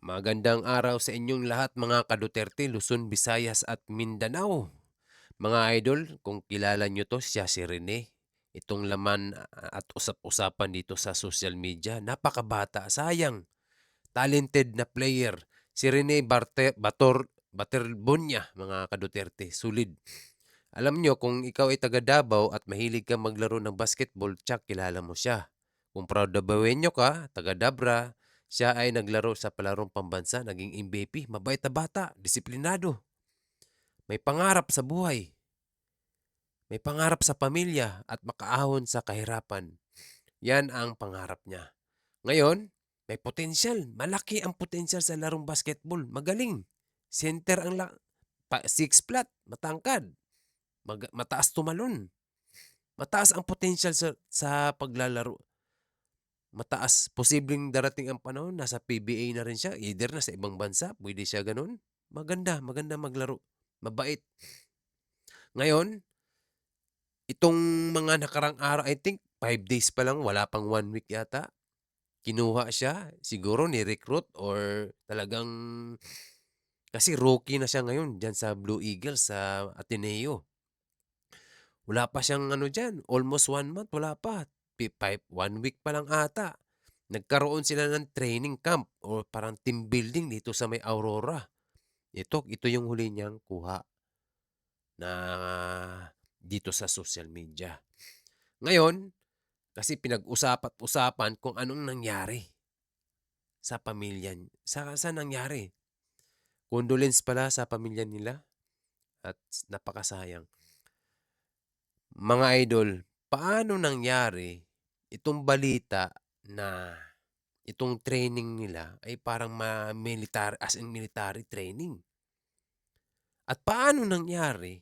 Magandang araw sa inyong lahat mga ka-Duterte, Luzon, Visayas at Mindanao. Mga idol, kung kilala nyo to, siya si Rene. Itong laman at usap-usapan dito sa social media. Napakabata, sayang. Talented na player. Si Rene Baterbonia, mga ka-Duterte. Solid. Alam nyo, kung ikaw ay taga Davao at mahilig kang maglaro ng basketball, tsak kilala mo siya. Kung proud Davaoenyo ka, taga Dabra, siya ay naglaro sa palarong pambansa, naging MVP, mabait na bata, disiplinado, may pangarap sa buhay, may pangarap sa pamilya at makaahon sa kahirapan. Yan ang pangarap niya. Ngayon, may potensyal. Malaki ang potensyal sa larong basketball. Magaling. Center ang six flat, matangkad, mataas tumalon. Mataas ang potensyal sa paglalaro. Mataas. Posibleng darating ang panahon, nasa PBA na rin siya. Either na sa ibang bansa, pwede siya ganun. Maganda maglaro. Mabait. Ngayon, itong mga nakarang araw, I think 5 days pa lang, wala pang 1 week yata. Kinuha siya, siguro ni-recruit or talagang, kasi rookie na siya ngayon dyan sa Blue Eagles, sa Ateneo. Wala pa siyang ano dyan, almost 1 month, wala pa. 1 week pa lang ata. Nagkaroon sila ng training camp o parang team building dito sa may Aurora. Ito yung huli niyang kuha na dito sa social media. Ngayon, kasi pinag-usapan kung anong nangyari sa pamilya. Saan nangyari? Condolence pala sa pamilya nila at napakasayang. Mga idol, paano nangyari itong balita na itong training nila ay parang military, as in military training? At paano nangyari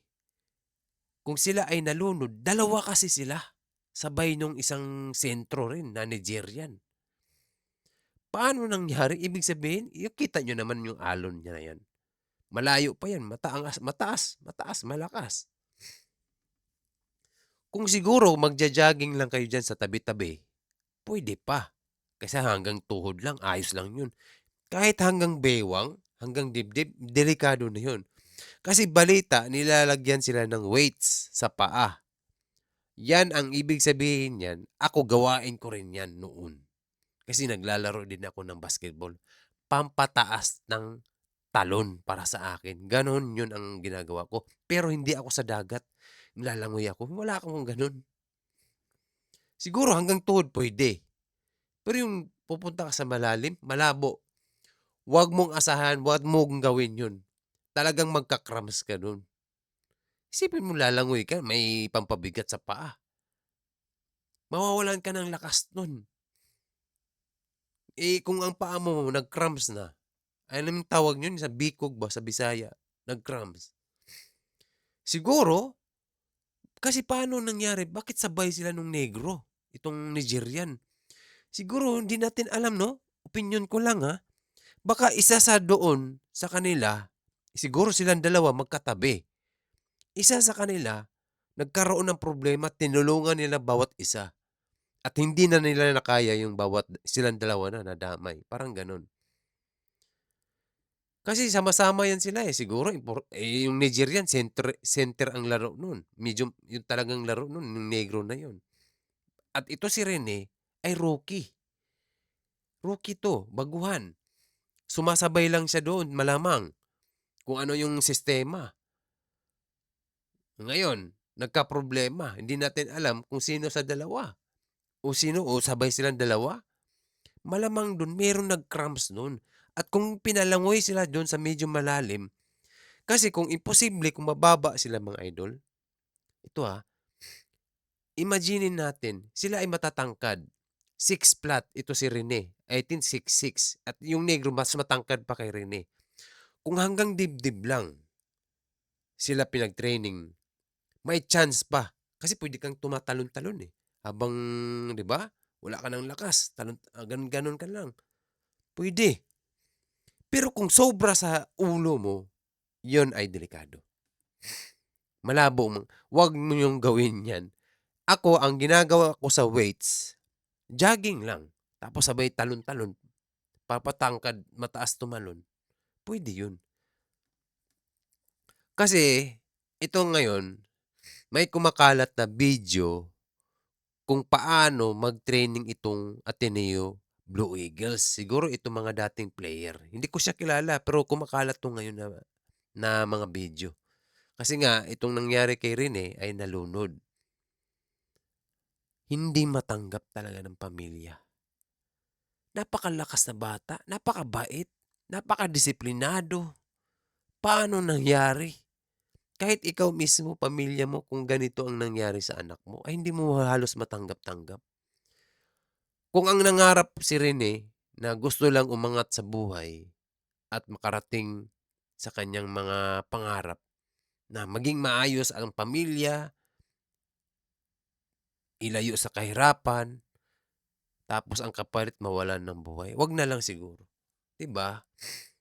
kung sila ay nalunod? Dalawa kasi sila. Sabay nung isang sentro rin na Nigerian. Paano nangyari? Ibig sabihin, yung kita nyo naman yung alon niya na yan. Malayo pa yan. Mataas, malakas. Kung siguro magja-jogging lang kayo dyan sa tabi-tabi, pwede pa. Kasi hanggang tuhod lang, ayos lang yun. Kahit hanggang bewang, hanggang dibdib, delikado na yun. Kasi balita, nilalagyan sila ng weights sa paa. Yan ang ibig sabihin yan. Ako gawain ko rin yan noon. Kasi naglalaro din ako ng basketball. Pampataas ng talon para sa akin. Ganon yun ang ginagawa ko. Pero hindi ako sa dagat. Nilalangoy ako. Wala akong ganon. Siguro hanggang tuhod pwede. Pero yung pupunta ka sa malalim, malabo. Huwag mong asahan, huwag mong gawin yun. Talagang magkakrams ka dun. Isipin mo lalangoy ka, may pampabigat sa paa. Mawawalan ka ng lakas nun. Eh, kung ang paa mo nag-cramps na, anong tawag yun sa Bicog ba, sa Bisaya? Nag-cramps. Siguro, kasi paano nangyari? Bakit sabay sila nung negro? Itong Nigerian. Siguro, hindi natin alam, no? Opinion ko lang, ha? Baka isa sa doon, sa kanila, siguro silang dalawa magkatabi. Isa sa kanila, nagkaroon ng problema, tinulungan nila bawat isa. At hindi na nila nakaya yung silang dalawa na nadamay. Parang ganun. Kasi sama-sama yan sila eh. Siguro, yung Nigerian, center ang laro nun. Medyo, yung talagang laro nun, yung negro na yun. At ito si Rene, ay rookie. Rookie to, baguhan. Sumasabay lang siya doon, malamang. Kung ano yung sistema. Ngayon, nagka-problema. Hindi natin alam kung sino sa dalawa. O sabay silang dalawa. Malamang doon, meron nag-cramps noon. At kung pinalangoy sila doon sa medyo malalim, kasi kung imposible, kung mababa sila mga idol, ito imagine natin, sila ay matatangkad. 6 flat, ito si Rene. I think 6'6". At yung negro, mas matangkad pa kay Rene. Kung hanggang dibdib lang sila pinag-training, may chance pa. Kasi pwede kang tumatalon-talon eh. Habang, di ba, wala ka ng lakas. Ganun ka lang. Pwede. Pero kung sobra sa ulo mo, yon ay delikado. Malabo mo. Huwag mo yung gawin yan. Ako, ang ginagawa ko sa weights, jogging lang. Tapos sabay talon-talon. papatangkad, mataas tumalon, pwede yun. Kasi ito ngayon, may kumakalat na video kung paano mag-training itong Ateneo Blue Eagles. Siguro itong mga dating player. Hindi ko siya kilala pero kumakalat 'to ngayon na mga video. Kasi nga itong nangyari kay Rene ay nalunod. Hindi matanggap talaga ng pamilya. Napakalakas na bata, napakabait, napakadisiplinado. Paano nangyari? Kahit ikaw mismo, pamilya mo, kung ganito ang nangyari sa anak mo, ay hindi mo halos matanggap-tanggap. Kung ang nangarap si Rene na gusto lang umangat sa buhay at makarating sa kanyang mga pangarap na maging maayos ang pamilya, ilayo sa kahirapan, tapos ang kapalit mawalan ng buhay, wag na lang siguro, 'di ba?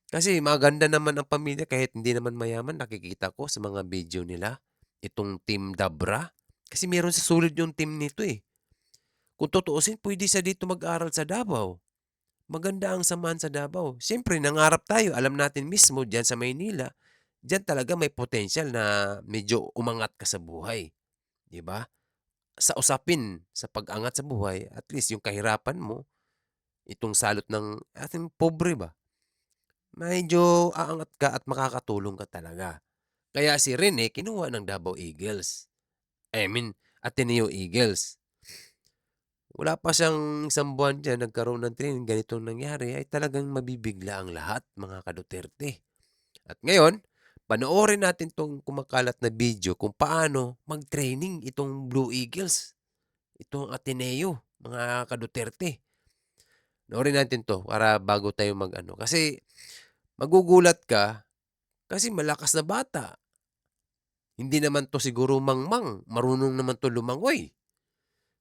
Kasi maganda naman ang pamilya kahit hindi naman mayaman, nakikita ko sa mga video nila, itong Team Dabra, kasi meron sa sulit yung team nito, eh. Kung tutuusin puwede siya dito mag-aral sa Davao. Maganda ang samahan sa Davao. Siyempre nangarap tayo, alam natin mismo diyan sa Maynila, diyan talaga may potensyal na medyo umangat ka sa buhay, 'di ba? Sa usapin sa pag-angat sa buhay, at least yung kahirapan mo, itong salot ng ating pobre ba, medyo aangat ka at makakatulong ka talaga. Kaya si Rene kinuha ng Davao Eagles. I mean, Ateneo Eagles. Wala pa siyang isang buwan diyan nagkaroon ng training, ganitong nangyari, ay talagang mabibigla ang lahat, mga ka-Duterte. At ngayon, panoorin natin 'tong kumakalat na video kung paano mag-training itong Blue Eagles, itong Ateneo, mga ka-Duterte. Panoorin natin 'to para bago tayo mag-ano, kasi magugulat ka kasi malakas na bata. Hindi naman 'to siguro mangmang, marunong naman 'to lumangoy.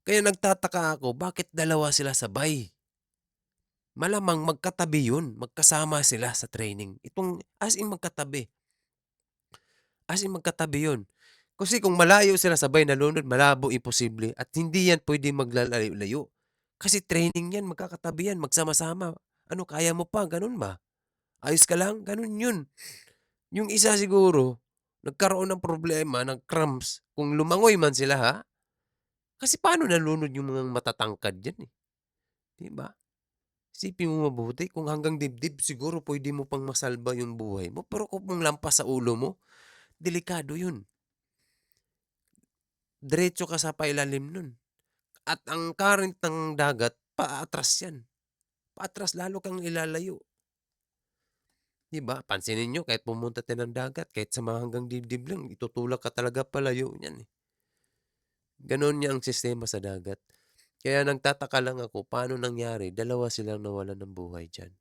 Kaya nagtataka ako bakit dalawa sila sabay? Malamang magkatabi yun, magkasama sila sa training. Itong as in magkatabi, as in magkatabi yun. Kasi kung malayo sila sabay nalunod, malabo, imposible at hindi yan puwedeng maglalayo-layo. Kasi training yan, magkakatabi yan, magsama-sama. Ano, kaya mo pa, ganun ba? Ayos ka lang, ganun yun. Yung isa siguro, nagkaroon ng problema, nag-cramps, kung lumangoy man sila ha, kasi paano nalunod yung mga matatangkad diyan, eh, 'di ba? Isipin mo mabuti kung hanggang dibdib siguro puwede mo pang masalba yung buhay mo, pero kung lampas sa ulo mo, delikado yun. Diretso ka sa pailalim nun at ang current ng dagat paatras yan, paatras lalo kang ilalayo, 'di ba? Pansinin niyo kahit pumunta tayo ng dagat, kahit sa mga hanggang dibdib lang itutulak ka talaga palayo niyan, eh. Gano'n ang sistema sa dagat. Kaya nagtataka lang ako paano nangyari dalawa silang nawalan ng buhay diyan.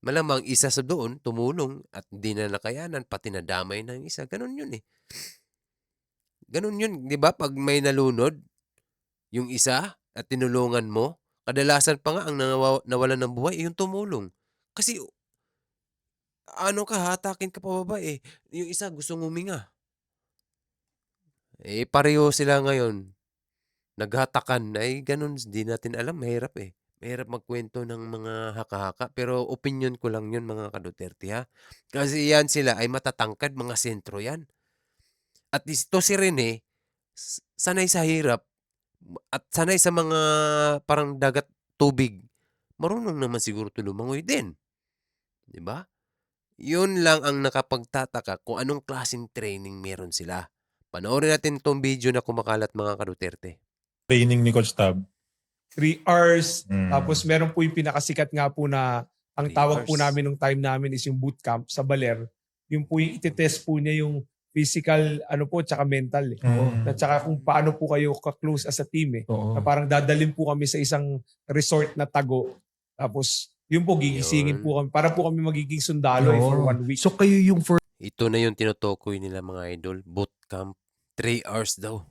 Malamang isa sa doon tumulong at hindi na nakayanan pati nadamay na yung isa, gano'n yun, eh. Gano'n yun, 'di ba 'pag may nalunod, yung isa at tinulungan mo, kadalasan pa nga ang nawalan ng buhay, eh, yung tumulong. Kasi ano ka, hatakin ka pababa, eh, yung isa gustong huminga. Eh, pareho sila ngayon naghatakan, ay gano'n di natin alam, mahirap, eh. Mahirap magkuwento ng mga haka-haka, pero opinyon ko lang 'yun mga ka-Duterte, ha. Kasi 'yan sila ay matatangkad, mga sentro 'yan. At least 'to si Rene, sanay sa hirap at sanay sa mga parang dagat, tubig. Marunong naman siguro 'to lumangoy din, 'di ba? 'Yun lang ang nakapagtataka kung anong klaseng training meron sila. Panoorin natin 'tong video na kumakalat mga ka-Duterte. Training ni Coach Tab. 3 hours. Mm. Tapos meron po yung pinakasikat nga po na ang 3 tawag po hours. namin nung time namin is yung bootcamp sa Baler. Yung po yung ititest po niya yung physical ano po tsaka mental eh. At saka kung paano po kayo ka-close as a team eh. Oo. Na parang dadalhin po kami sa isang resort na tago. Tapos yun po gigisingin po kami. Para po kami magiging sundalo for 1 week. So kayo yung first Ito na yung tinutukoy nila mga idol, bootcamp. 3 hours daw,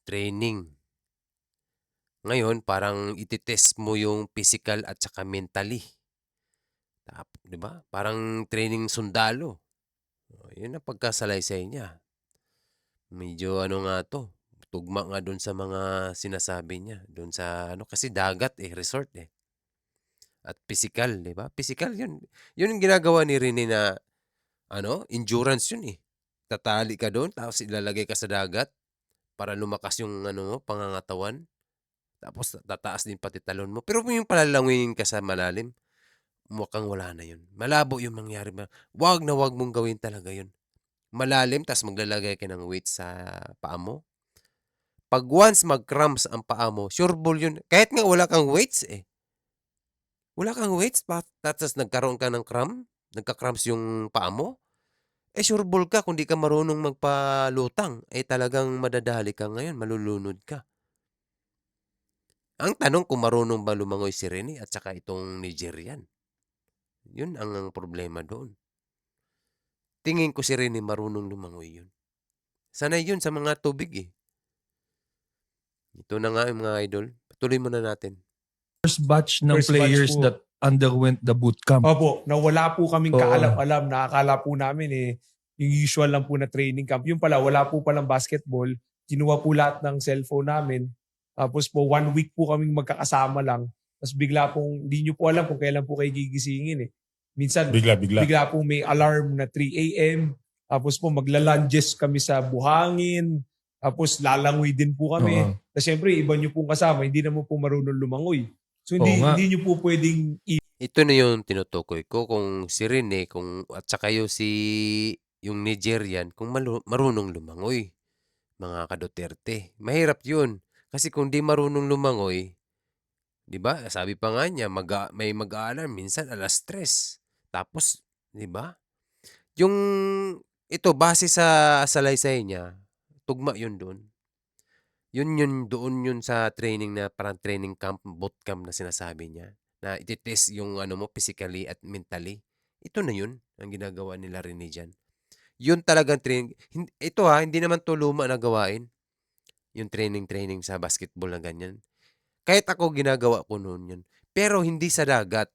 training. Ngayon parang ite-test mo yung physical at saka mentally. 'Di ba? Parang training sundalo. Oh, yun ang pagkasalaysay niya. Medyo ano nga 'to, tugma nga dun sa mga sinasabi niya, dun sa ano kasi dagat, eh, resort, eh. at physical, 'di ba? Physical 'yun. 'Yun yung ginagawa ni Rene na endurance 'yun, eh. Tatali ka do'n tapos ilalagay ka sa dagat para lumakas yung mo, pangangatawan. Tapos tataas din pati talon mo. Pero kung yung palalangwingin ka sa malalim, mukhang wala na 'yun. Malabo yung mangyari 'wag na 'wag mong gawin talaga 'yun. Malalim ta's maglalagay ka ng weight sa paa mo. 'Pag once mag-cramps ang paa mo, sure ball 'yun. Kahit nga wala kang weights, eh. Wala kang weights tapos nagkaroon ka ng nagka-cramps yung paa mo, eh, sure ball ka kung di ka marunong magpalutang, eh, talagang madadali ka ngayon, malulunod ka. Ang tanong kung marunong ba lumangoy si Rene at saka itong Nigerian. 'Yun ang problema doon. Tingin ko si Rene marunong lumangoy 'yun. Sanay 'yun sa mga tubig, eh. Ito na nga mga idol, tuloy muna natin. First batch ng First batch players po. that underwent the bootcamp. Opo, na wala po kaming Oo. kaalam-alam. Nakakala po namin yung usual lang po na training camp. Yung pala, wala po palang basketball. Kinuha po lahat ng cellphone namin. Tapos po, 1 week po kaming magkakasama lang. Tapos bigla pong, hindi nyo po alam kung kailan po kayo gigisingin eh. Minsan, Bigla. bigla po may alarm na 3 a.m. Tapos po, magla-lunges kami sa buhangin. Tapos lalangoy din po kami. Oo. Tapos syempre, iba nyo pong kasama, hindi naman po marunong lumangoy. So Oo nga. hindi nyo po pwedeng Ito na yung tinutukoy ko kung si Rene at saka yung Nigerian kung marunong lumangoy, mga ka-Duterte. Mahirap 'yun. Kasi kung di marunong lumangoy, 'di ba? Sabi pa nga niya may mag-aalarm minsan 3:00. Tapos, 'di ba? Yung ito base sa salaysay niya, tugma 'yun doon. Doon yun sa training na parang training camp, bootcamp na sinasabi niya. Na iti-test yung mo physically at mentally. Ito na yun ang ginagawa nila Rene diyan. Yun talagang training. Ito hindi naman to luma na gawain. Yung training sa basketball na ganyan. Kahit ako ginagawa ko noon yun. Pero hindi sa dagat.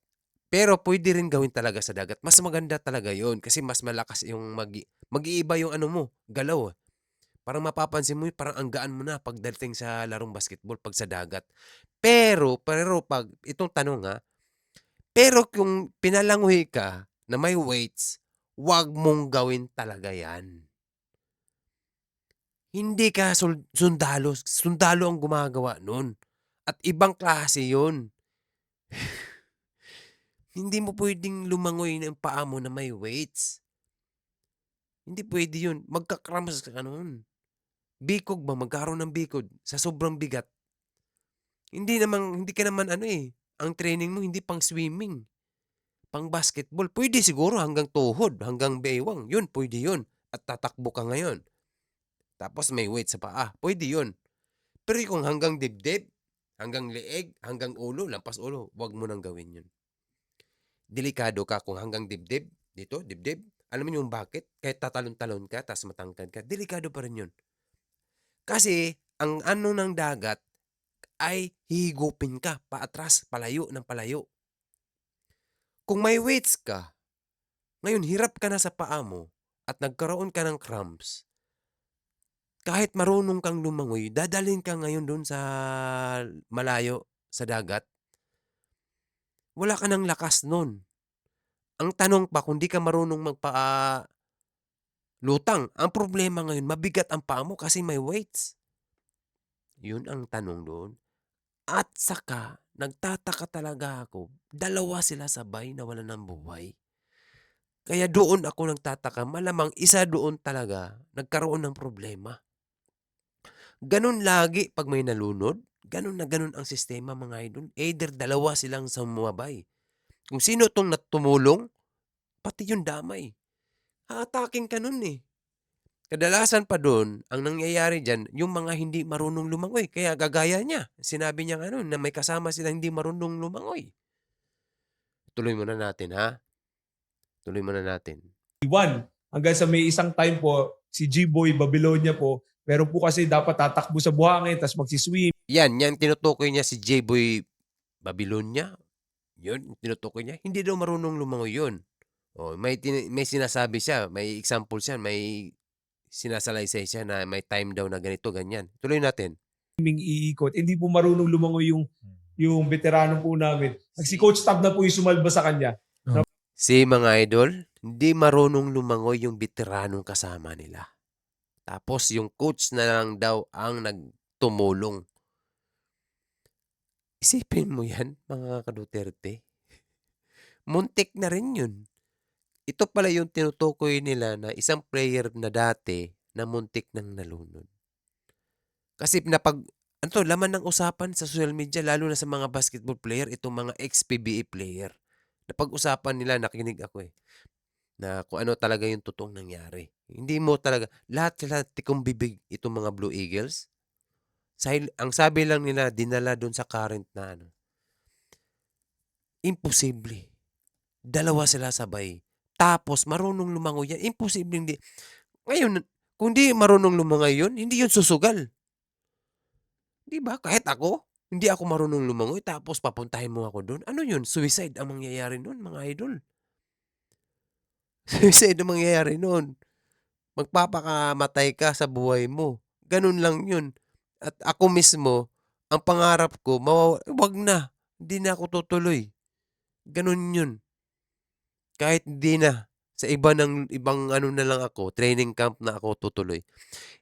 Pero pwede rin gawin talaga sa dagat. Mas maganda talaga yun kasi mas malakas yung mag-iiba yung mo, galaw. Parang mapapansin mo parang ang gaan mo na pagdating sa larong basketball pag sa dagat. Pero pag itong tanong pero kung pinalangoy ka na may weights, 'wag mong gawin talaga 'yan. Hindi ka sundalo, sundalo ang gumagawa nun at ibang klase 'yun. Hindi mo puwedeng lumangoy ng paa mo na may weights. Hindi puwede 'yun, magka-cramps ka nun. Bikog ba, magkakaroon ng bikod sa sobrang bigat. Hindi ka naman ang training mo hindi pang swimming, pang basketball. Pwede siguro hanggang tuhod, hanggang baywang, yun pwede yun. At tatakbo ka ngayon. Tapos may weight sa paa, pwede yun. Pero kung hanggang dibdib, hanggang leeg, hanggang ulo, lampas ulo, wag mo nang gawin yun. Delikado ka kung hanggang dibdib, dito, dibdib. Alam mo yung bakit? Kahit tatalon-talon ka, tas matangkad ka, delikado pa rin yun. Kasi, ang ng dagat ay hihigupin ka paatras, palayo ng palayo. Kung may weights ka, ngayon hirap ka na sa paa mo at nagkaroon ka ng cramps, kahit marunong kang lumangoy, dadalhin ka ngayon doon sa malayo, sa dagat. Wala ka ng lakas nun. Ang tanong pa kung di ka marunong lutang, ang problema ngayon, mabigat ang paa mo kasi may weights. Yun ang tanong doon. At saka, nagtataka talaga ako, 2 sila sabay nawalan ng buhay. Kaya doon ako nagtataka, malamang isa doon talaga nagkaroon ng problema. Ganun lagi pag may nalunod, ganun na ganun ang sistema mga idol. Either 2 silang sumabay. Kung sino tong tumulong, pati yung damay. Haataking ka nun eh. Kadalasan pa doon, ang nangyayari dyan, yung mga hindi marunong lumangoy. Kaya gagaya niya. Sinabi niya na may kasama sila hindi marunong lumangoy. Tuloy muna natin Tuloy muna natin. iwan. Hanggang sa may isang time po, si G-Boy Babylonia po, meron po kasi dapat tatakbo sa buhangin, tapos magsiswim. Yan tinutukoy niya si J-Boy Babylonia. Yun, tinutukoy niya. Hindi daw marunong lumangoy yun. May sinasabi siya, may example siya, may sinasalaysay siya na may time daw na ganito, ganyan. Tuloy natin. Iikot. Hindi po marunong lumangoy yung yung veterano po namin. Si Coach Tab na po yung sumalba sa kanya. Si mga idol, hindi marunong lumangoy yung veteranong kasama nila. Tapos yung coach na lang daw ang nagtumulong. Isipin mo yan, mga ka-Duterte. Muntik na rin yun. Ito pala yung tinutukoy nila na isang player na dati na muntik nang nalunod. Kasi ano to, laman ng usapan sa social media, lalo na sa mga basketball player, itong mga ex-PBA player. Napag-usapan nila, nakinig ako na kung ano talaga yung totoong nangyari. Hindi mo talaga, lahat sila tikong bibig itong mga Blue Eagles. Ang sabi lang nila, dinala doon sa current na imposible. Dalawa sila sabay. Tapos marunong lumangoy yan. Imposible hindi. Ngayon, kung di marunong lumangoy yun, hindi yun susugal. Di ba? Kahit ako, hindi ako marunong lumangoy tapos papuntahin mo ako doon. Ano yun? Suicide ang mangyayari noon, mga idol. Suicide ang mangyayari noon. Magpapakamatay ka sa buhay mo. Ganun lang yun. At ako mismo, ang pangarap ko, wag na. Hindi na ako tutuloy. Ganun yun. Kahit hindi na. Sa ibang ano na lang ako, training camp na ako tutuloy.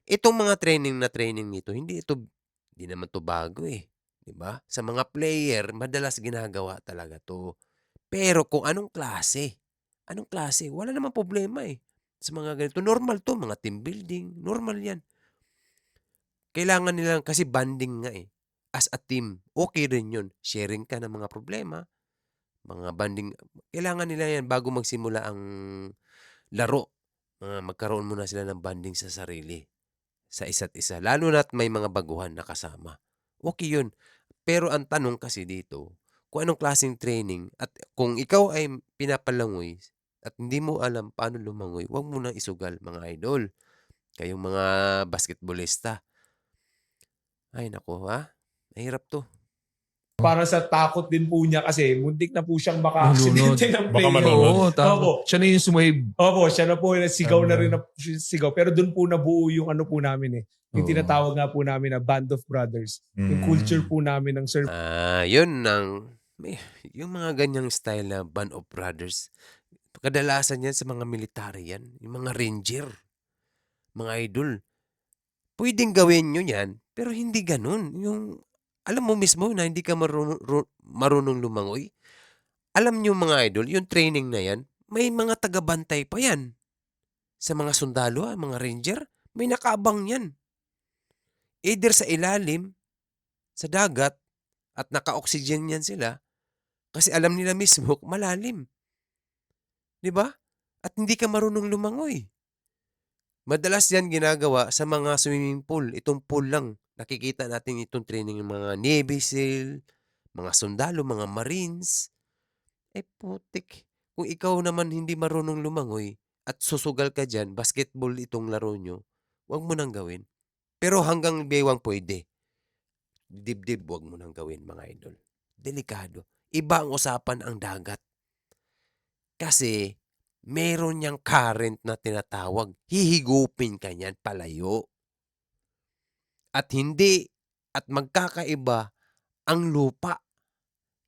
Itong mga training nito, hindi naman to bago eh. 'Di ba? Sa mga player, madalas ginagawa talaga to. Pero kung anong klase, wala namang problema eh. Sa mga ganito, normal to, mga team building, normal yan. Kailangan nila kasi banding nga eh. As a team, okay rin yun. Sharing ka ng mga problema, mga banding. Kailangan nila yan bago magsimula ang laro. Magkaroon muna sila ng banding sa sarili, sa isa't isa. Lalo na't may mga baguhan na kasama. Okay yun. Pero ang tanong kasi dito, kung anong klaseng training at kung ikaw ay pinapalangoy at hindi mo alam paano lumangoy, huwag mo nang isugal, mga idol. Kayong mga basketballista. Ay nako ha, mahirap to. Para sa takot din po niya kasi muntik na po siyang maka-aksidente ng Baka player. malunod. Oo, Opo. takot. Siya na yung sumave. Opo, siya na po, sigaw na Tama. rin na sigaw. Pero doon po nabuo yung ano po namin eh. Yung Oo. tinatawag nga po namin na Band of Brothers. Yung Mm. culture po namin ng surf. Yun yung mga ganyang style na band of brothers. Kadalasan yan sa mga military yan, yung mga ranger, mga idol. Pwedeng gawin nyo yan, pero hindi ganun. Yung, alam mo mismo na hindi ka marunong lumangoy. Alam nyo mga idol, yung training na yan, may mga tagabantay pa yan. Sa mga sundalo, mga ranger, may nakaabang yan. Either sa ilalim, sa dagat, at naka-oxygen yan sila, kasi alam nila mismo malalim. 'Di ba? At hindi ka marunong lumangoy. Madalas yan ginagawa sa mga swimming pool. Itong pool lang. Nakikita natin itong training ng mga Navy SEAL, mga sundalo, mga Marines. Putik. Kung ikaw naman hindi marunong lumangoy at susugal ka dyan, basketball itong laro nyo, huwag mo nang gawin. Pero hanggang bewang pwede. Dibdib, huwag mo nang gawin, mga idol. Delikado. Iba ang usapan ang dagat. Kasi meron niyang current na tinatawag. Hihigupin ka niyan palayo. At magkakaiba ang lupa.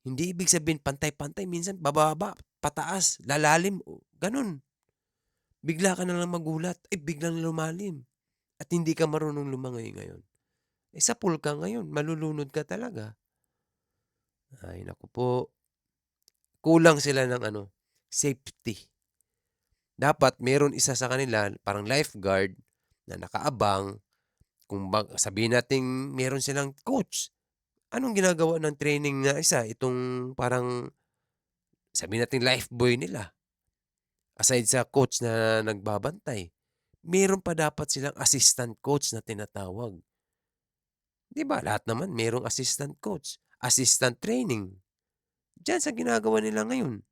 Hindi ibig sabihin pantay-pantay. Minsan bababa, pataas, lalalim. Ganun. Bigla ka na lang magulat. Biglang lumalim. At hindi ka marunong lumangoy ngayon. Sa pool ka ngayon, malulunod ka talaga. Ay, naku po. Kulang sila ng safety. Dapat meron isa sa kanila, parang lifeguard, na nakaabang. Kung sabihin natin meron silang coach. Anong ginagawa ng training na isa? Itong parang, sabihin natin lifebuoy nila. Aside sa coach na nagbabantay, meron pa dapat silang assistant coach na tinatawag. Di ba? Lahat naman merong assistant coach. Assistant training. Diyan sa ginagawa nila ngayon.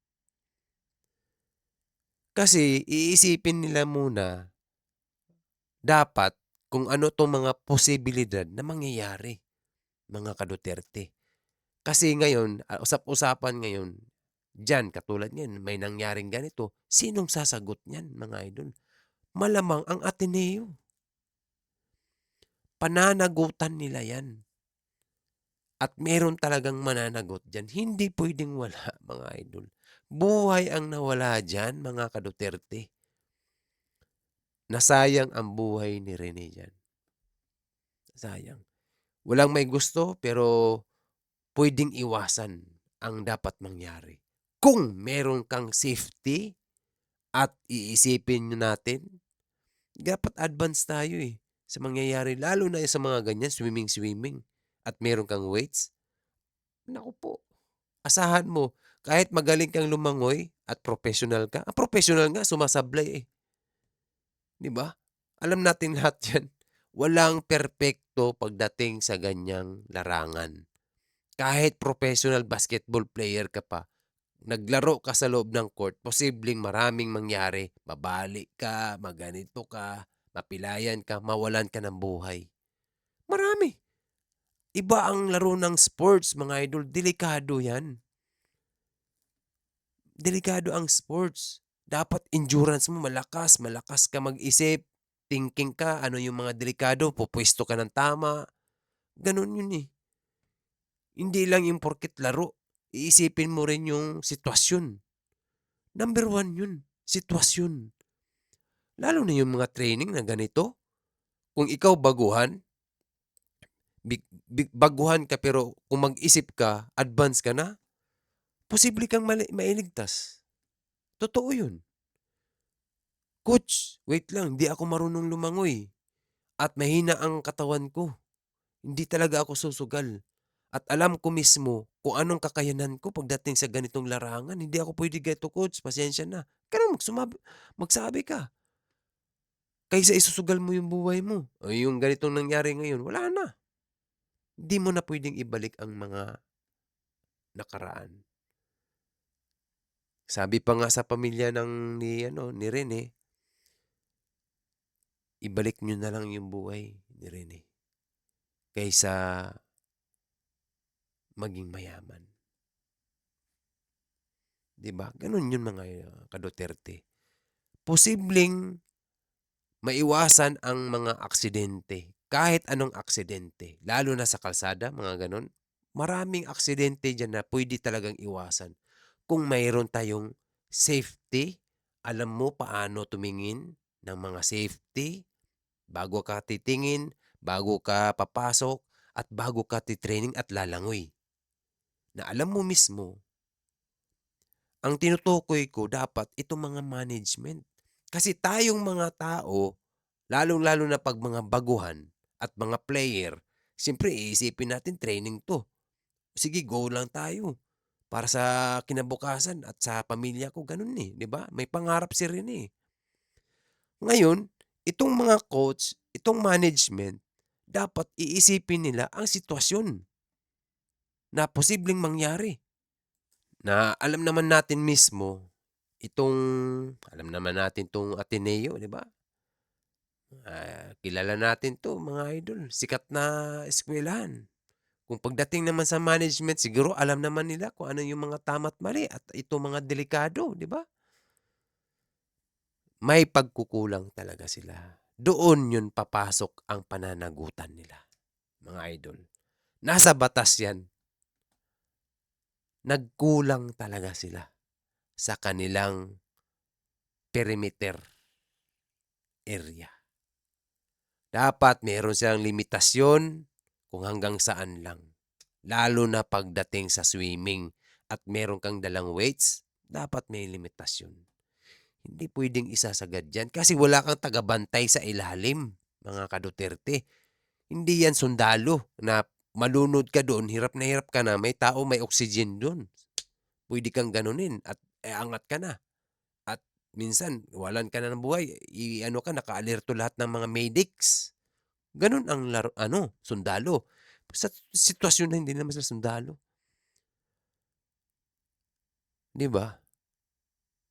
Kasi iisipin nila muna dapat kung ano tong mga posibilidad na mangyayari, mga ka-Duterte. Kasi ngayon, usap-usapan ngayon, diyan katulad niyan, may nangyaring ganito. Sinong sasagot niyan, mga idol? Malamang ang Ateneo. Pananagutan nila yan. at meron talagang mananagot diyan. Hindi puwedeng wala, mga idol. Buhay ang nawala diyan, mga ka-Duterte. Nasayang ang buhay ni Rene diyan. Sayang. Walang may gusto pero puwedeng iwasan ang dapat mangyari. Kung meron kang safety at iisipin natin, dapat advance tayo sa mangyayari. Lalo na sa mga ganyan, swimming at meron kang weights. Naku po, asahan mo kahit magaling kang lumangoy at professional ka. Ang professional nga sumasablay 'di ba? Alam natin lahat 'yan. Walang perpekto pagdating sa ganyang larangan. Kahit professional basketball player ka pa, naglaro ka sa loob ng court, posibleng maraming mangyari. Mabali ka, maganito ka, mapilayan ka, mawalan ka ng buhay. Marami. Iba ang laro ng sports, mga idol. Delikado yan. Delikado ang sports. Dapat endurance mo malakas, malakas ka mag-isip, thinking ka, ano yung mga delikado, pupwesto ka ng tama. Ganun yun Hindi lang yung porket laro. Iisipin mo rin yung sitwasyon. Number 1 yun, sitwasyon. Lalo na yung mga training na ganito. Kung ikaw baguhan, baguhan ka pero kung mag-isip ka, advance ka na, posible kang mailigtas. Totoo yun. Coach, wait lang, hindi ako marunong lumangoy at mahina ang katawan ko. Hindi talaga ako susugal. At alam ko mismo kung anong kakayanan ko pagdating sa ganitong larangan. Hindi ako pwede ganito, coach. Pasensya na. Pero magsabi ka. Kaysa isusugal mo yung buhay mo. O yung ganitong nangyari ngayon, wala na. Hindi mo na pwedeng ibalik ang mga nakaraan. Sabi pa nga sa pamilya ni Rene, ibalik nyo na lang yung buhay ni Rene kaysa maging mayaman. 'Di ba? Ganun yun mga ka-Duterte. Posibleng maiwasan ang mga aksidente. Kahit anong aksidente. Lalo na sa kalsada, mga ganun. Maraming aksidente dyan na pwede talagang iwasan. Kung mayroon tayong safety, alam mo paano tumingin ng mga safety, bago ka titingin, bago ka papasok, at bago ka titraining at lalangoy. Na alam mo mismo, ang tinutukoy ko dapat itong mga management. Kasi tayong mga tao, lalong-lalo na pag mga baguhan at mga player, siyempre iisipin natin training to. Sige, go lang tayo. Para sa kinabukasan at sa pamilya ko, ganun 'di ba? May pangarap si Rene. Ngayon, itong mga coach, itong management, dapat iisipin nila ang sitwasyon na posibleng mangyari. Na alam naman natin mismo, alam naman natin itong Ateneo, 'di ba? Kilala natin 'to, mga idol, sikat na eskwelahan. Kung pagdating naman sa management, siguro alam naman nila kung ano yung mga tama't mali at ito mga delikado, 'di ba? May pagkukulang talaga sila. Doon yun papasok ang pananagutan nila, mga idol. Nasa batas yan. Nagkulang talaga sila sa kanilang perimeter area. Dapat meron silang limitasyon kung hanggang saan lang. Lalo na pagdating sa swimming at meron kang dalang weights, dapat may limitasyon. Hindi pwedeng isasagad yan kasi wala kang tagabantay sa ilalim, mga ka-Duterte. Hindi yan sundalo na malunod ka doon, hirap ka na, may tao, may oxygen doon. Pwede kang ganunin at angat ka na. At minsan, walan ka na ng buhay, naka-alerto lahat ng mga medics. Ganun ang sundalo. Sa sitwasyon na hindi naman sila sundalo. 'Di ba?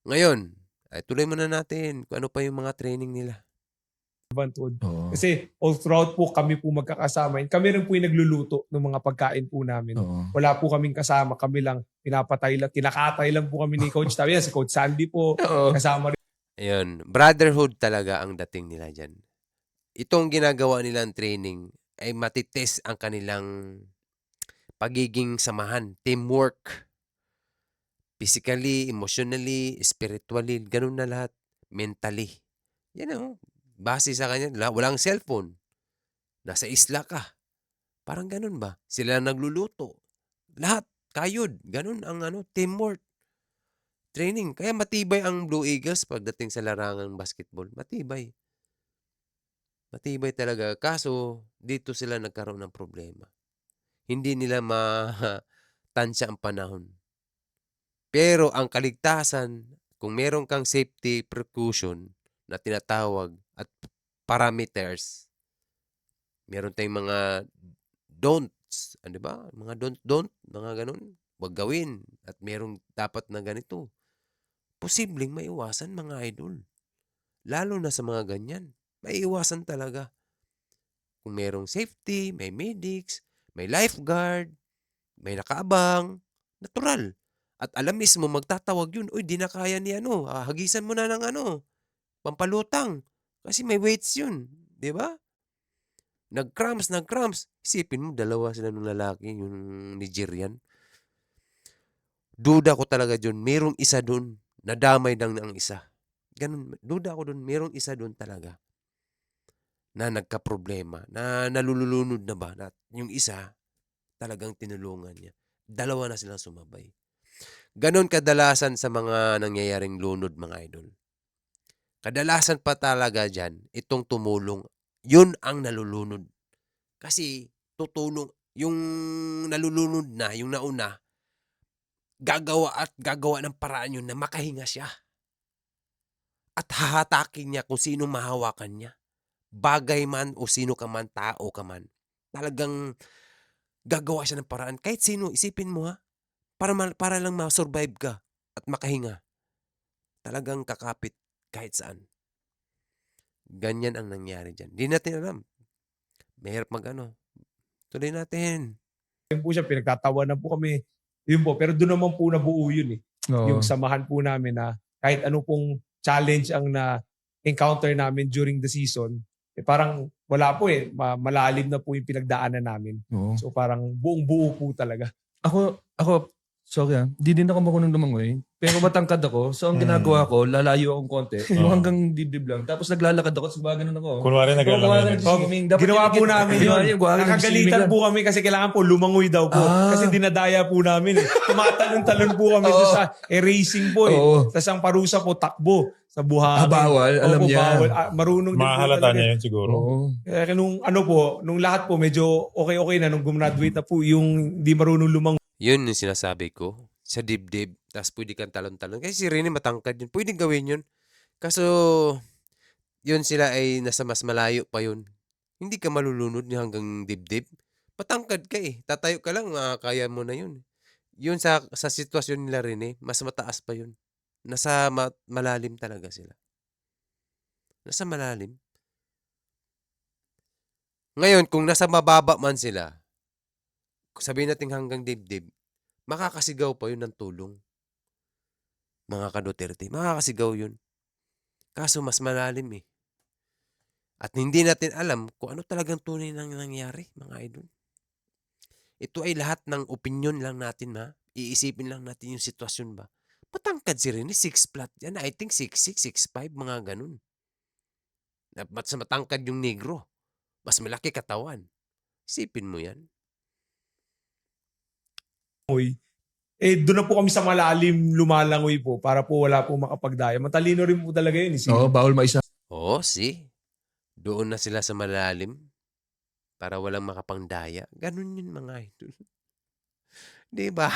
Ngayon, tuloy muna natin kung ano pa yung mga training nila. Bantod. Oo. Kasi all throughout po kami po magkakasama. And kami rin po yung nagluluto ng mga pagkain po namin. Oo. Wala po kaming kasama. Kami lang, kinakatay lang po kami ni Coach. Tabi yan, si Coach Sandy po, Oo. kasama rin. Ayun, brotherhood talaga ang dating nila dyan. Itong ginagawa nilang training ay matitest ang kanilang pagiging samahan, teamwork. Physically, emotionally, spiritually, ganun na lahat. Mentally. Yan o. Base sa kanya, walang cellphone. Nasa isla ka. Parang ganun ba? Sila nagluluto. Lahat, kayod. Ganun ang teamwork. Training. Kaya matibay ang Blue Eagles pagdating sa larangang basketball. Matibay. Matibay talaga. Kaso, dito sila nagkaroon ng problema. Hindi nila matansya ang panahon. Pero ang kaligtasan, kung meron kang safety precaution na tinatawag at parameters, meron tayong mga don'ts, ano ba? Mga don't, mga ganun. Huwag gawin. At merong dapat na ganito. Posibleng maiwasan mga idol. Lalo na sa mga ganyan. Maiiwasan talaga. Kung merong safety, may medics, may lifeguard, may nakaabang, natural. At alam mismo, magtatawag yun, uy, di na kaya ni hagisan mo na ng pampalutang. Kasi may weights yun. Di ba? Nag-cramps. Isipin mo, dalawa sila ng lalaki, yung Nigerian. Duda ko talaga dun, merong isa dun, nadamay lang ang isa. Ganun, duda ko dun, merong isa dun talaga na nagka-problema, na nalulunod na ba, na yung isa, talagang tinulungan niya. Dalawa na silang sumabay. Ganon kadalasan sa mga nangyayaring lunod, mga idol. Kadalasan pa talaga dyan, itong tumulong, yun ang nalulunod. Kasi tutulong, yung nalulunod na, yung nauna, gagawa ng paraan yun na makahinga siya. At hahatakin niya kung sino mahawakan niya. Bagay man o sino ka man, tao ka man. Talagang gagawa siya ng paraan. Kahit sino, isipin mo para lang ma-survive ka at makahinga. Talagang kakapit kahit saan. Ganyan ang nangyari dyan. Di natin alam. Mahirap tuloy natin. Yun po siya, pinagtatawanan po kami. Yun po, pero doon naman po nabuo yun eh. Oo. Yung samahan po namin na kahit ano pong challenge ang na-encounter namin during the season, parang wala po malalim na po yung pinagdaanan namin. Oo. So parang buong buo po talaga. Ako, sorry di din ako marunong lumangoy. Pero matangkad ako. So ang ginagawa ko, lalayo akong konti. Yung hanggang dibdib lang. Tapos naglalakad ako. So ganun ako. Kunwari naglalakad. Swimming. Ginawa po namin yun. Nakagalitan po kami kasi kailangan po lumangoy daw po. Kasi dinadaya po namin Tumatalon-talon po kami doon sa racing po Oo. Tapos ang parusa po takbo sa buhangin. Bawal. Alam Opo, niya. bawal. Marunong din po Mahalata talaga. niya yun siguro. Oo. Kaya nung lahat po medyo okay na, nung gumraduate na po yung di marunong lumangoy. Yun yung sinasabi ko. Sa dibdib. Tapos pwede kang talon-talon. Kasi si Rene matangkad yun. Pwede gawin yun. Kaso, yun sila ay nasa mas malayo pa yun. Hindi ka malulunod hanggang dibdib. Matangkad ka Tatayo ka lang, kaya mo na yun. Yun sa sitwasyon nila Rene, mas mataas pa yun. Nasa malalim talaga sila. Nasa malalim. Ngayon, kung nasa mababa man sila, sabihin natin hanggang dibdib, makakasigaw pa yun ng tulong. Mga ka-Duterte, makakasigaw yun. Kaso mas malalim At hindi natin alam kung ano talagang tunay nang nangyari, mga idol. Ito ay lahat ng opinion lang natin Iisipin lang natin yung sitwasyon ba. Matangkad si Rene, 6 flat yan. I think 6'6", 6'5", mga ganun. Mas matangkad yung negro. Mas malaki katawan. Isipin mo yan. Doon na po kami sa malalim lumalangoy po para po wala po makapagdaya. Matalino rin po talaga yun. Oo, bawal maisa. Doon na sila sa malalim para walang makapangdaya. Ganun yun, mga idol. Di ba?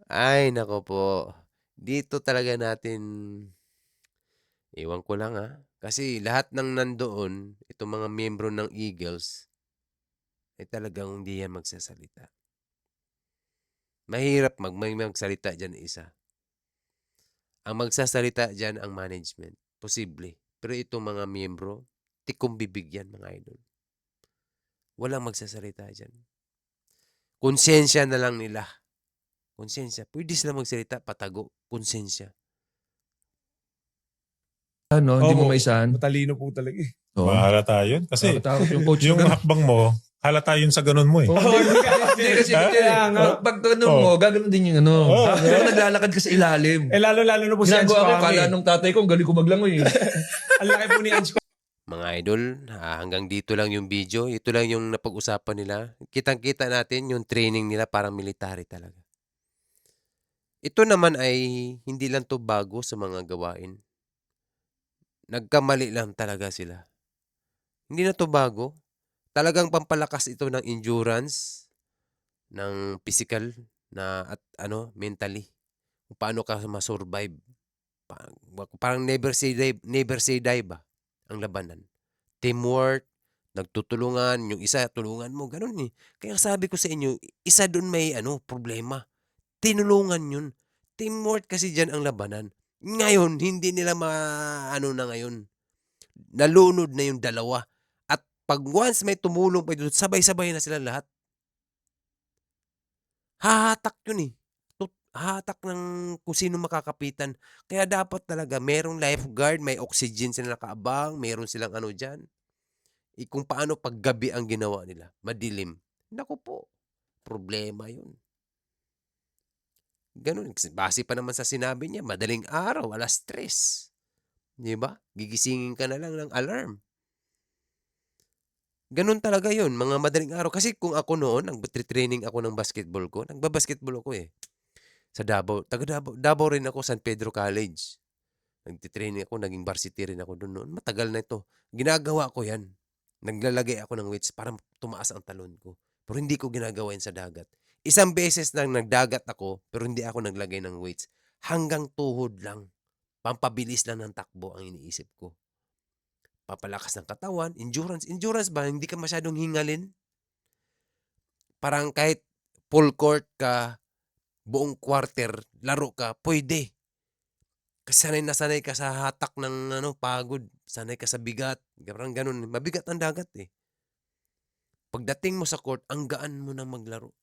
Ay, nako po. Dito talaga natin, iwan ko lang kasi lahat ng nandoon, itong mga miyembro ng Eagles, ay talagang hindi yan magsasalita. Mahirap may magsalita dyan isa. Ang magsasalita dyan ang management. Posible. Pero itong mga miyembro, tikong bibig yan, mga idol. Walang magsasalita dyan. Konsensya na lang nila. Konsensya. Pwede sila magsalita, patago. Konsensya. Hindi mo Opo, maisahan. Matalino po talaga Oo. Mahalata yun. Kasi Nakatakot yung coach. yung hakbang mo, halata yun sa ganun mo eh. Oh, hindi kasi Kaya nga. pag ganun mo, gaganon din yung ano. Oo. Pero naglalakad ka sa ilalim. Lalo na po si Ange Ginagawa ko, Kwame. kala nung tatay ko, ang galing ko maglangoy. Ang laki po ni Ange Mga idol, hanggang dito lang yung video. Ito lang yung napag-usapan nila. Kitang-kita natin yung training nila parang military talaga. Ito naman ay hindi lang to bago sa mga gawain. Nagkamali lang talaga sila. Hindi na to bago. Talagang pampalakas ito ng endurance, ng physical, at mentally. Kung paano ka ma-survive. Parang never say die ba ang labanan. Teamwork, nagtutulungan, yung isa tulungan mo, ganun eh. Kaya sabi ko sa inyo, isa doon may problema. Tinulungan yun. Teamwork kasi dyan ang labanan. Ngayon, hindi nila na ngayon. Nalunod na yung dalawa. At pag once may tumulong pa doon, sabay-sabay na sila lahat. Hahatak yun eh. Hahatak ng kung sino makakapitan. Kaya dapat talaga merong lifeguard, may oxygen sila nakaabang, meron silang dyan. Kung paano paggabi ang ginawa nila, madilim. Naku po, problema yun. Ganun, base pa naman sa sinabi niya, madaling araw, 3:00. Di ba? Gigisingin ka na lang ng alarm. Ganun talaga yun, mga madaling araw. Kasi kung ako noon, nag-training ako ng basketball ko, nagbabasketball ako eh. Sa Davao, Davao rin ako, San Pedro College. Nagtitraining ako, naging varsity rin ako doon noon. Matagal na ito. Ginagawa ko yan. Naglalagay ako ng weights para tumaas ang talon ko. Pero hindi ko ginagawa yan sa dagat. Isang beses lang nagdagat ako, pero hindi ako naglagay ng weights. Hanggang tuhod lang. Pampabilis lang ng takbo ang iniisip ko. Papalakas ng katawan, endurance. Endurance ba? Hindi ka masyadong hingalin? Parang kahit full court ka, buong quarter, laro ka, pwede. Kasi sanay ka sa hatak ng pagod. Sanay ka sa bigat. Parang ganun. Mabigat ang dagat eh. Pagdating mo sa court, ang gaan mo na maglaro.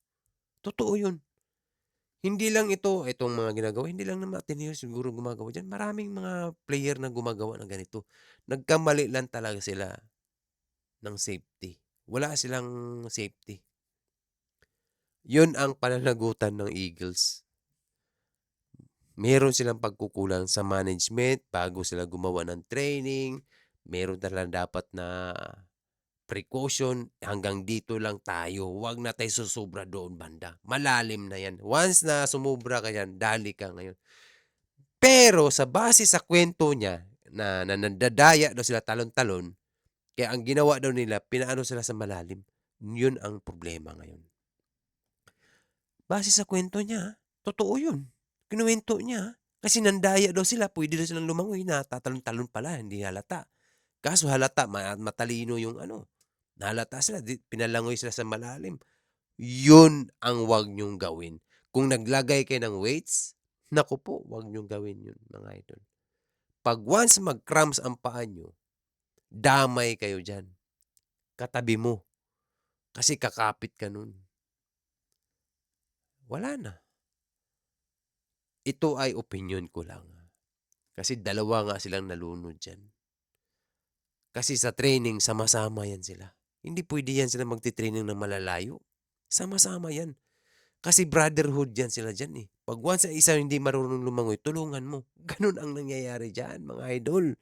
Totoo yun. Hindi lang itong mga ginagawa, hindi lang naman Ateneo siguro gumagawa dyan. Maraming mga player na gumagawa ng ganito. Nagkamali lang talaga sila ng safety. Wala silang safety. Yun ang pananagutan ng Eagles. Meron silang pagkukulang sa management bago sila gumawa ng training. Meron talaga dapat na precaution. Hanggang dito lang tayo. Huwag na tayo susubra doon banda. Malalim na yan. Once na sumubra ka yan, dali ka ngayon. Pero sa base sa kwento niya, na nandadaya daw sila talon-talon, kaya ang ginawa daw nila, pinaano sila sa malalim. Yun ang problema ngayon. Base sa kwento niya, totoo yun. Kinuwento niya. Kasi nandaya daw sila, pwede daw silang lumangoy na tatalon-talon pala, hindi halata. Kaso halata, matalino yung nahalata sila, pinalangoy sila sa malalim. Yun ang wag nyong gawin. Kung naglagay kayo ng weights, naku po, wag nyong gawin yun, mga idol. Pag once mag-cramps ang paa nyo, damay kayo dyan. Katabi mo. Kasi kakapit ka nun. Wala na. Ito ay opinion ko lang. Kasi dalawa nga silang nalunod dyan. Kasi sa training, sama-sama yan sila. Hindi pwede yan sila magti-training ng malalayo. Sama-sama yan. Kasi brotherhood yan sila dyan eh. Pag once ang isa hindi marunong lumangoy, tulungan mo. Ganun ang nangyayari dyan, mga idol.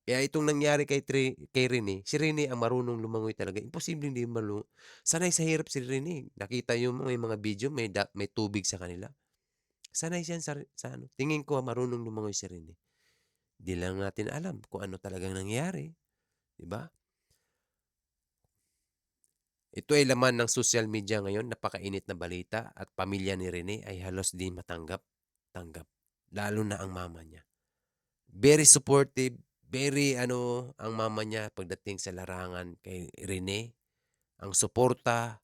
Kaya itong nangyari kay Rene, si Rene ang marunong lumangoy talaga. Imposible hindi marunong. Sanay sa hirap si Rene. Nakita yung mga video, may tubig sa kanila. Sanay siya sa tingin ko marunong lumangoy si Rene. Di lang natin alam kung ano talagang nangyari. Diba? Ito ay laman ng social media ngayon, napakainit na balita at pamilya ni Rene ay halos di matanggap. Lalo na ang mama niya. Very supportive, very ang mama niya pagdating sa larangan kay Rene. Ang suporta,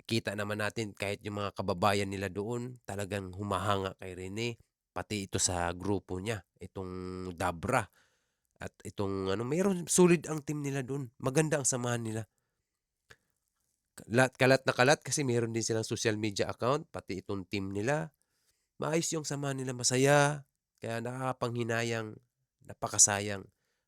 kita naman natin kahit yung mga kababayan nila doon, talagang humahanga kay Rene. Pati ito sa grupo niya, itong Dabra. At itong mayroon solid ang team nila doon. Maganda ang samahan nila. Kalat na kalat kasi meron din silang social media account, pati itong team nila. Maayos yung samahan nila, masaya. Kaya nakakapanghinayang, napakasayang,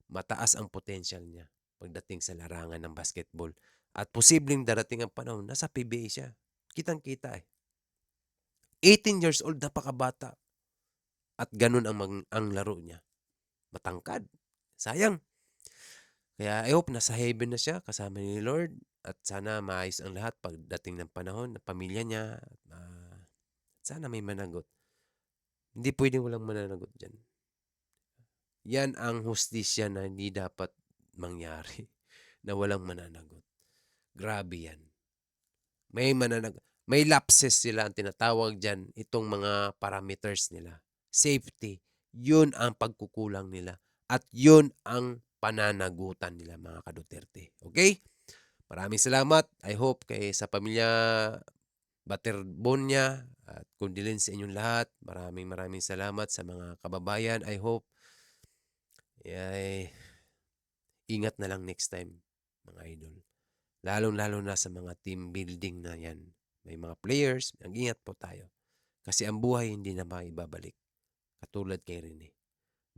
mataas ang potential niya pagdating sa larangan ng basketball. At posibleng darating ang panahon, nasa PBA siya. Kitang-kita eh. 18 years old, napakabata. At ganun ang laro niya. Matangkad. Sayang. Kaya I hope nasa heaven na siya kasama ni Lord. At sana maayos ang lahat pagdating ng panahon ng pamilya niya. At sana may managot. Hindi pwedeng walang mananagot dyan. Yan ang hustisya na hindi dapat mangyari. Na walang mananagot. Grabe yan. May mananagot. May lapses sila ang tinatawag dyan. Itong mga parameters nila. Safety. Yun ang pagkukulang nila. At yun ang pananagutan nila mga ka-Duterte. Okay? Maraming salamat. I hope kay sa pamilya Baterbonia at condolence sa inyong lahat. Maraming salamat sa mga kababayan. I hope ay ingat na lang next time mga idol. Lalong-lalo na sa mga team building na yan. May mga players, mag-ingat po tayo. Kasi ang buhay hindi na maibabalik. Katulad kay Rene.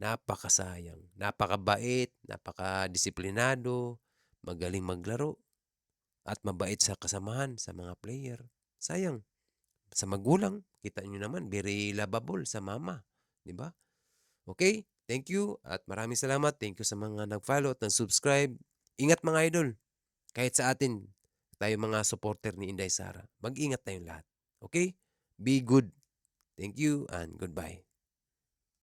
Napakasayang, napakabait, napakadisiplinado, magaling maglaro, at mabait sa kasamahan sa mga player. Sayang. Sa magulang, kita nyo naman, very lovable sa mama. Diba? Okay? Thank you at maraming salamat. Thank you sa mga nag-follow at nag-subscribe. Ingat mga idol. Kahit sa atin, tayo mga supporter ni Inday Sara. Mag-ingat tayong lahat. Okay? Be good. Thank you and goodbye.